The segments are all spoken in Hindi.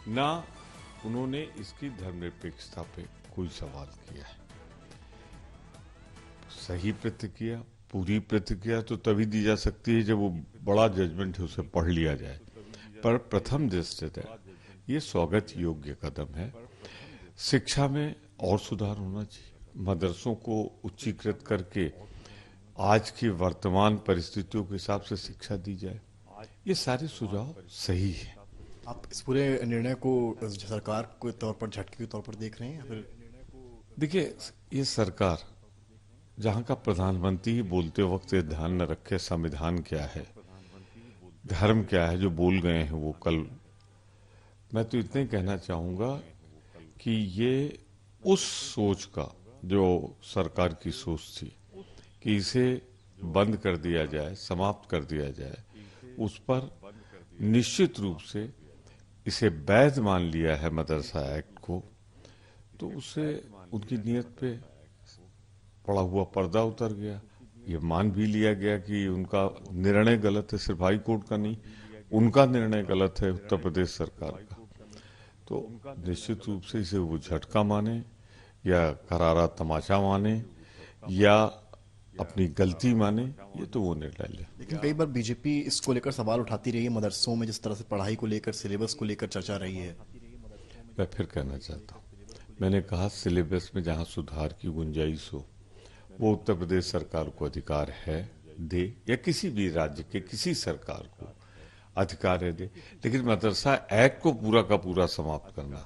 ना उन्होंने इसकी धर्मनिरपेक्षता पे कोई सवाल किया है। सही प्रतिक्रिया, पूरी प्रतिक्रिया तो तभी दी जा सकती है जब वो बड़ा जजमेंट है उसे पढ़ लिया जाए। पर प्रथम दृष्टया ये स्वागत योग्य कदम है। शिक्षा में और सुधार होना चाहिए, मदरसों को उच्चीकृत करके आज की वर्तमान परिस्थितियों के हिसाब से शिक्षा दी जाए। ये सारे सुझाव सही है। आप इस पूरे निर्णय को सरकार के तौर पर झटके के तौर पर देख रहे हैं या फिर? देखिए, ये सरकार जहाँ का प्रधानमंत्री ही बोलते वक्त ये ध्यान न रखे संविधान क्या है, धर्म क्या है जो बोल गए हैं वो कल, मैं तो इतने कहना चाहूँगा कि ये उस सोच का जो सरकार की सोच थी कि इसे बंद कर दिया जाए, समाप्त कर दिया जाए, उस पर निश्चित रूप से इसे वैध मान लिया है मदरसा एक्ट को, तो उससे उनकी नीयत पे पड़ा हुआ पर्दा उतर गया। ये मान भी लिया गया कि उनका निर्णय गलत है, सिर्फ हाई कोर्ट का नहीं, उनका निर्णय गलत है उत्तर प्रदेश सरकार का। तो निश्चित रूप से इसे वो झटका माने या करारा तमाचा माने या अपनी गलती माने, ये तो वो निर्णय ले। लेकिन कई बार बीजेपी इसको लेकर सवाल उठाती रही है, मदरसों में जिस तरह से पढ़ाई को लेकर, सिलेबस को लेकर चर्चा रही है। मैं फिर कहना चाहता हूँ, मैंने कहा सिलेबस में जहाँ सुधार की गुंजाइश हो वो उत्तर प्रदेश सरकार को अधिकार है दे, या किसी भी राज्य के किसी सरकार को अधिकार है दे, लेकिन मदरसा एक्ट को पूरा का पूरा समाप्त करना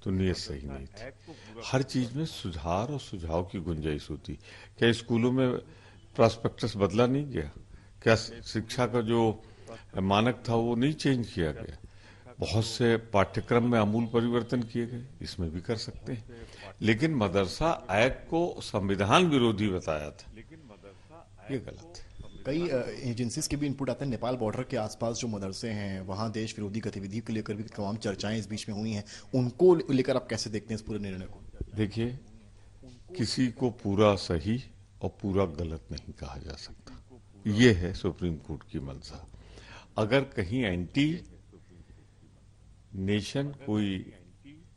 तो नीयत सही नहीं थी। हर चीज में सुधार और सुझाव की गुंजाइश होती। क्या स्कूलों में प्रॉस्पेक्टस बदला नहीं गया? क्या शिक्षा का जो मानक था वो नहीं चेंज किया गया? बहुत से पाठ्यक्रम में आमूल परिवर्तन किए गए, इसमें भी कर सकते हैं। लेकिन मदरसा एक्ट को संविधान विरोधी बताया था, ये गलत है। कई एजेंसीज के भी इनपुट आते हैं। नेपाल बॉर्डर के आसपास जो मदरसे हैं वहाँ देश विरोधी गतिविधि को लेकर भी तमाम चर्चाएं इस बीच में हुई हैं। उनको लेकर आप कैसे देखते हैं इस पूरे निर्णय को? देखिए, किसी को पूरा सही और पूरा गलत नहीं कहा जा सकता। ये है सुप्रीम कोर्ट की मंशा। अगर कहीं एंटी नेशन कोई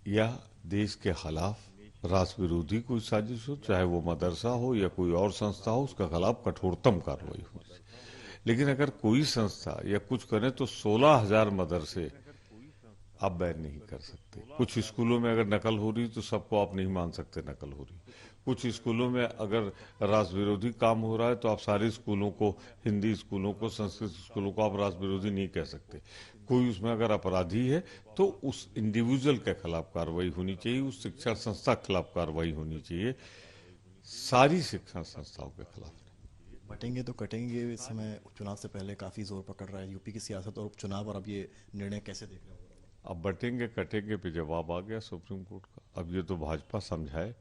या देश के खिलाफ राष्ट्र विरोधी कोई साजिश हो, चाहे वो मदरसा हो या कोई और संस्था हो, उसके खिलाफ कठोरतम कार्रवाई हो। लेकिन अगर कोई संस्था या कुछ करे तो 16,000 मदरसे आप बैन नहीं कर सकते। कुछ स्कूलों में अगर नकल हो रही तो सबको आप नहीं मान सकते नकल हो रही। कुछ स्कूलों में अगर राष्ट्र विरोधी काम हो रहा है तो आप सारे स्कूलों को, हिंदी स्कूलों को, संस्कृत स्कूलों को आप राष्ट्र विरोधी नहीं कह सकते। कोई उसमें अगर अपराधी है तो उस इंडिविजुअल के खिलाफ कार्रवाई होनी चाहिए, उस शिक्षा संस्था के खिलाफ कार्रवाई होनी चाहिए, सारी शिक्षा संस्थाओं के खिलाफ। बटेंगे तो कटेंगे इस समय उपचुनाव से पहले काफी जोर पकड़ रहा है यूपी की सियासत और उपचुनाव, और अब ये निर्णय कैसे देख रहे हो? अब बटेंगे कटेंगे पे जवाब आ गया सुप्रीम कोर्ट का। अब ये तो भाजपा समझाए